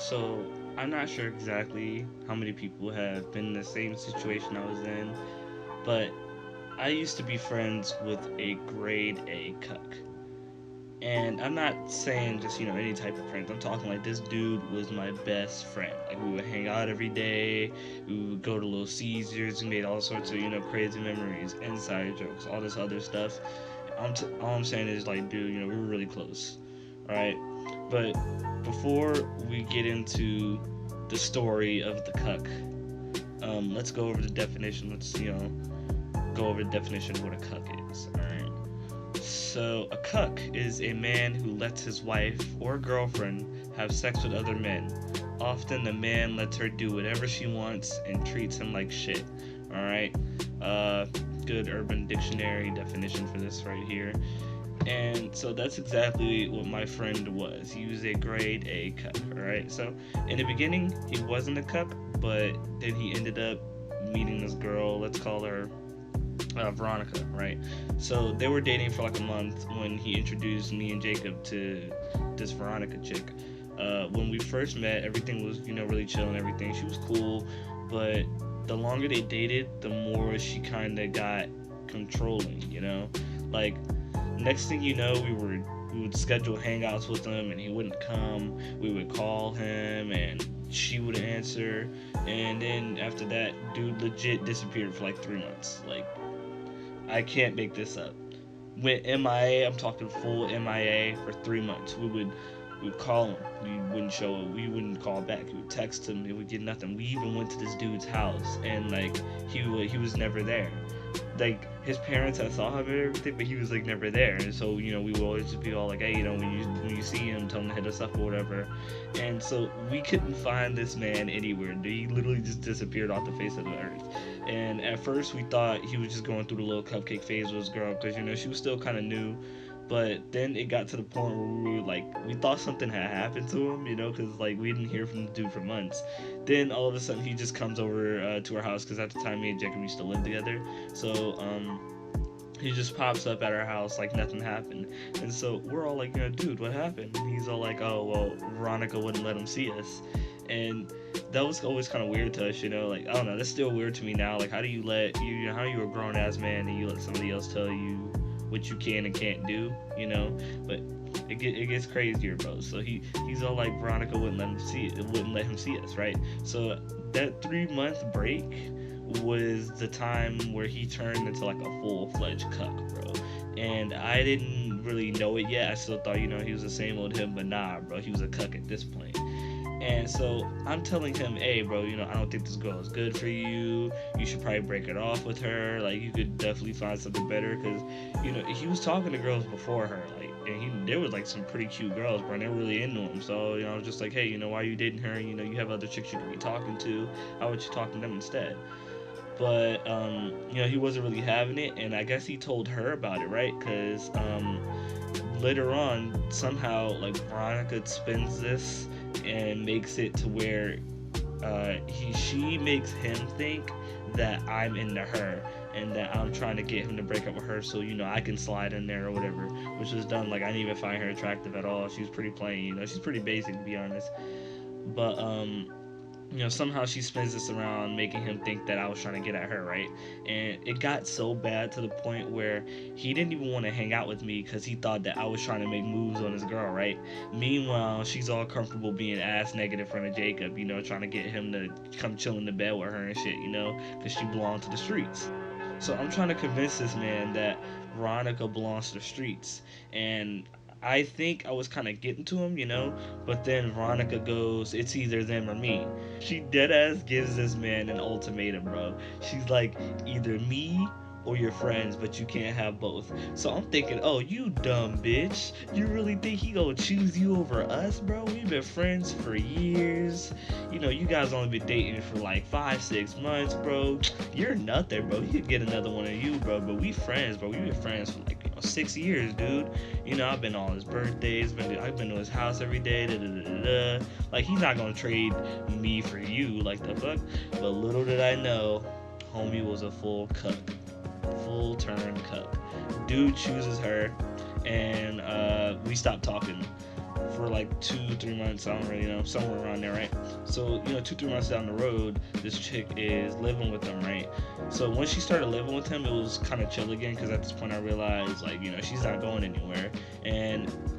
So I'm not sure exactly how many people have been in the same situation I was in, but I used to be friends with a grade A cuck. And I'm not saying just, any type of friends. I'm talking like this dude was my best friend. Like we would hang out every day, we would go to Little Caesars, we made all sorts of, crazy memories, inside jokes, all this other stuff. All I'm saying is like, dude, we were really close. Alright? But before we get into the story of the cuck, let's go over the definition. Let's, go over the definition of what a cuck is. Alright. So, a cuck is a man who lets his wife or girlfriend have sex with other men. Often, the man lets her do whatever she wants and treats him like shit. Alright? Uh, Good Urban Dictionary definition for this right here. And so that's exactly what my friend was. He was a grade A cuck, alright? So, in the beginning, he wasn't a cuck, but then he ended up meeting this girl, let's call her Veronica, right? So they were dating for like a month when he introduced me and Jacob to this Veronica chick. When we first met, everything was, really chill and everything. She was cool, but the longer they dated, the more she kind of got controlling, Like, next thing you know, we would schedule hangouts with him and he wouldn't come. We would call him and she would answer. And then after that, dude legit disappeared for like 3 months. Like, I can't make this up. Went MIA. I'm talking full MIA for 3 months. We would call him. We wouldn't show up. We wouldn't call back. We would text him. We would get nothing. We even went to this dude's house, and like he was never there. Like his parents had saw him and everything, but he was like never there. And so we would always just be all like, hey, when you see him, tell him to hit us up or whatever. And so we couldn't find this man anywhere. He literally just disappeared off the face of the earth. And at first we thought he was just going through the little cupcake phase with his girl because she was still kind of new. But then it got to the point where we thought something had happened to him, because like we didn't hear from the dude for months. Then all of a sudden he just comes over to our house because at the time me and Jacob used to live together. So he just pops up at our house like nothing happened. And so we're all like, dude, what happened? And he's all like, oh, well, Veronica wouldn't let him see us. And that was always kind of weird to us, like, I don't know, that's still weird to me now. Like, how do you let, how are you a grown-ass man and you let somebody else tell you what you can and can't do, But it gets crazier, bro. So he's all like, Veronica wouldn't let him see us, right? So that 3-month break was the time where he turned into like a full-fledged cuck, bro. And I didn't really know it yet. I still thought, he was the same old him, but nah, bro, he was a cuck at this point. And so I'm telling him, hey, bro, I don't think this girl is good for you. You should probably break it off with her. Like, you could definitely find something better. Because, he was talking to girls before her. Like, and there was, like, some pretty cute girls, bro. And they were really into him. So, I was just like, hey, why are you dating her? You have other chicks you could be talking to. How about you talk to them instead? But, he wasn't really having it. And I guess he told her about it, right? Because, later on, somehow, like, Veronica spins this and makes it to where she makes him think that I'm into her and that I'm trying to get him to break up with her so I can slide in there or whatever, which was done. Like, I didn't even find her attractive at all. She was pretty plain, she's pretty basic, to be honest. But somehow she spins this around, making him think that I was trying to get at her, right? And it got so bad to the point where he didn't even want to hang out with me because he thought that I was trying to make moves on his girl, right? Meanwhile, she's all comfortable being ass naked in front of Jacob, trying to get him to come chill in the bed with her and shit, because she belonged to the streets. So I'm trying to convince this man that Veronica belongs to the streets. And I think I was kind of getting to him, but then Veronica goes, it's either them or me. She deadass gives this man an ultimatum, bro. She's like, either me or your friends, but you can't have both. So I'm thinking, oh, you dumb bitch. You really think he gonna choose you over us, bro? We've been friends for years. You guys only been dating for like 5-6 months, bro. You're nothing, bro. You could get another one of you, bro. But we friends, bro. We've been friends for like 6 years, dude. I've been on his birthdays. I've been to his house every day. Da, da, da, da. Like, he's not gonna trade me for you, like the fuck. But little did I know, homie was a full cuck. Full turn cuck. Dude chooses her, and we stopped talking for like 2-3 months. I don't really know, somewhere around there, right? So 2-3 months down the road, this chick is living with him, right? So when she started living with him, it was kind of chill again, because at this point I realized, like, she's not going anywhere.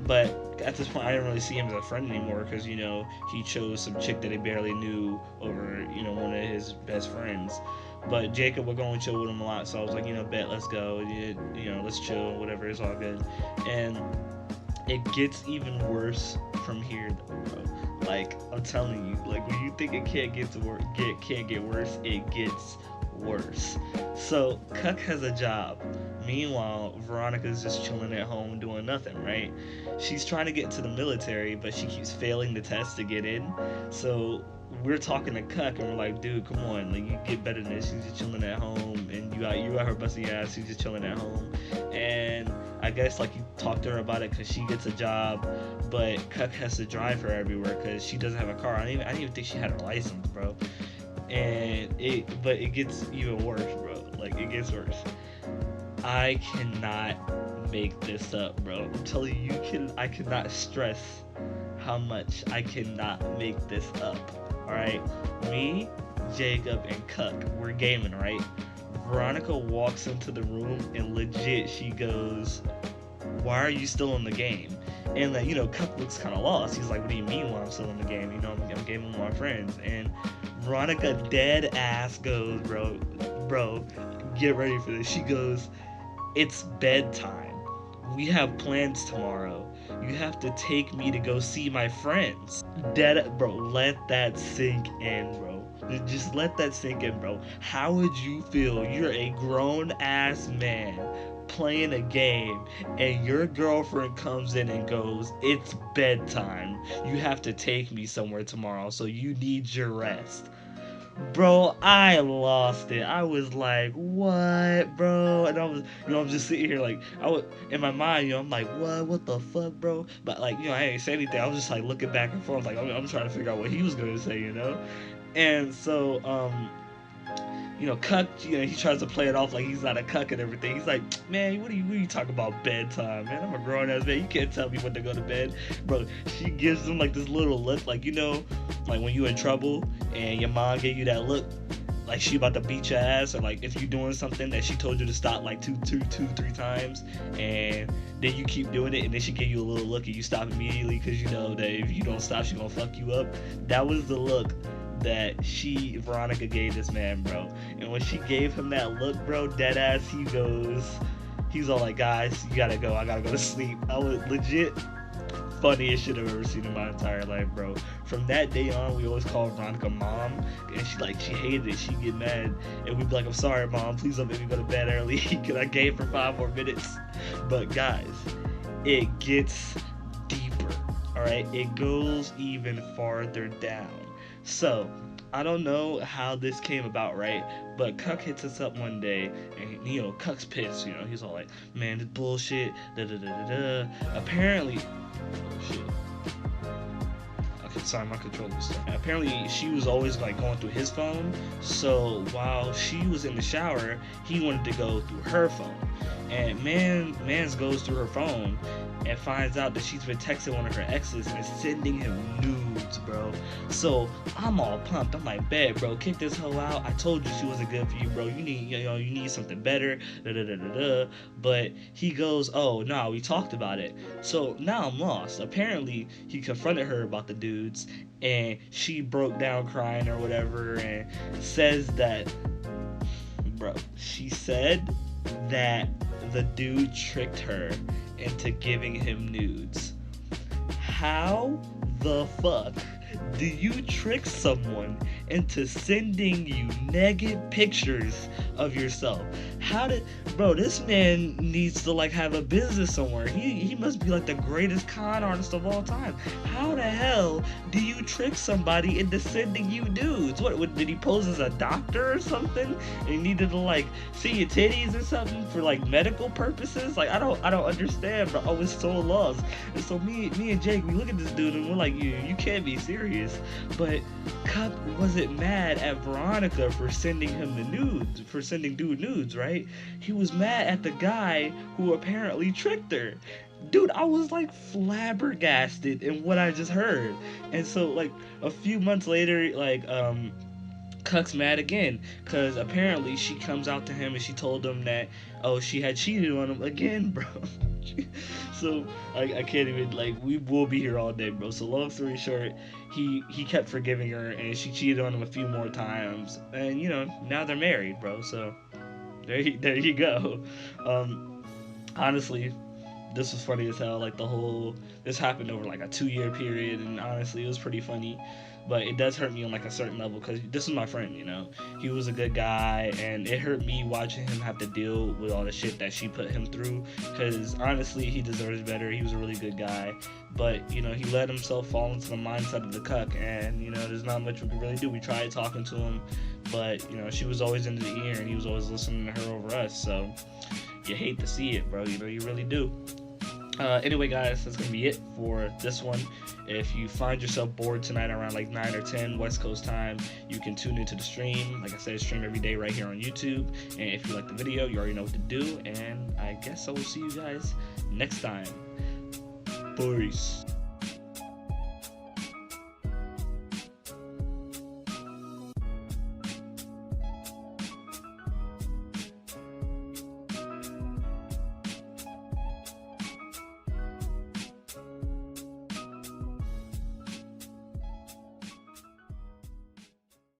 But at this point I didn't really see him as a friend anymore, because he chose some chick that he barely knew over one of his best friends. But Jacob would go and chill with him a lot, so I was like, bet, let's go, let's chill, whatever, it's all good. And it gets even worse from here, though, bro. Like, I'm telling you, like, when you think it can't get worse, it gets worse. So Cuck has a job. Meanwhile, Veronica's just chilling at home doing nothing, right? She's trying to get into the military, but she keeps failing the test to get in. So we're talking to Cuck, and we're like, dude, come on, like, you get better than this. She's just chilling at home, and you got her busting ass. She's just chilling at home. And I guess, like, you talk to her about it because she gets a job, but Cuck has to drive her everywhere because she doesn't have a car. I didn't even think she had a license, bro. And it gets even worse, bro. Like, it gets worse. I cannot make this up, bro. I'm telling you, I cannot stress how much I cannot make this up. Alright? Me, Jacob, and Cuck, we're gaming, right? Veronica walks into the room and legit, she goes, why are you still in the game? And like, Cuck looks kind of lost. He's like, what do you mean why I'm still in the game? I'm gaming with my friends. And Veronica dead ass goes, bro, get ready for this. She goes, it's bedtime. We have plans tomorrow. You have to take me to go see my friends. Bro, let that sink in, bro. Just let that sink in, bro. How would you feel? You're a grown ass man playing a game, and your girlfriend comes in and goes, it's bedtime. You have to take me somewhere tomorrow, so you need your rest. Bro, I lost it. I was like, what, bro? And I was, I'm just sitting here like, in my mind, I'm like, what the fuck, bro? But like, I ain't say anything. I was just like looking back and forth, like, I'm trying to figure out what he was gonna say, And so, Cuck, he tries to play it off like he's not a cuck and everything. He's like, man, what are you talking about bedtime, man? I'm a grown ass man. You can't tell me when to go to bed, bro. She gives him like this little look, like like when you in trouble and your mom gave you that look, like she about to beat your ass, or like if you doing something that she told you to stop like two, 3 times, and then you keep doing it, and then she give you a little look and you stop immediately because you know that if you don't stop, she gonna fuck you up. That was the look that Veronica gave this man, bro. And when she gave him that look, bro, dead ass, he's all like, guys, you gotta go, I gotta go to sleep. I was legit funniest shit I've ever seen in my entire life, bro. From that day on, we always call Veronica mom, and she hated it. She'd get mad, and we'd be like, I'm sorry, mom, please don't make me go to bed early, because I gave her 5 more minutes. But guys, it gets deeper, alright? It goes even farther down. So, I don't know how this came about, right? But Cuck hits us up one day, and Cuck's pissed. He's all like, "Man, this bullshit." Da da da da da. Apparently, oh shit. Okay, sorry, my controller's stuck. Apparently, she was always like going through his phone. So while she was in the shower, he wanted to go through her phone, and Mans goes through her phone and finds out that she's been texting one of her exes and is sending him nudes, bro. So I'm all pumped. I'm like, bet, bro, kick this hoe out. I told you she wasn't good for you, bro. You need something better. Da da da da da. But he goes, oh no, we talked about it. So now I'm lost. Apparently he confronted her about the dudes, and she broke down crying or whatever, and says that, bro, she said that the dude tricked her into giving him nudes. How the fuck do you trick someone into sending you naked pictures of yourself? Bro, this man needs to like have a business somewhere. He must be like the greatest con artist of all time. How the hell do you trick somebody into sending you nudes? What did he pose as a doctor or something? And he needed to like see your titties or something for like medical purposes? Like I don't understand, bro. I was so lost. And so me and Jake, we look at this dude and we're like, you can't be serious. But Cuck wasn't mad at Veronica for sending him the nudes, for sending dude nudes, right? He was mad at the guy who apparently tricked her. Dude, I was like flabbergasted in what I just heard. And so like a few months later, like Cuck's mad again because apparently she comes out to him and she told him that, oh, she had cheated on him again, bro. So I can't even, like, we will be here all day, bro. So long story short, he kept forgiving her and she cheated on him a few more times, and now they're married, bro. So there you go. Um, Honestly, this was funny as hell. Like this happened over like a 2 year period, and honestly, it was pretty funny. But it does hurt me on like a certain level because this is my friend. He was a good guy, and it hurt me watching him have to deal with all the shit that she put him through. Because honestly, he deserves better. He was a really good guy, but he let himself fall into the mindset of the cuck, and there's not much we can really do. We tried talking to him, but she was always in the ear, and he was always listening to her over us. So you hate to see it, bro. You really do. Anyway, guys, that's gonna be it for this one. If you find yourself bored tonight around like 9 or 10 West Coast time, you can tune into the stream. Like I said, stream every day right here on YouTube. And if you like the video, you already know what to do. And I guess I will see you guys next time. Peace.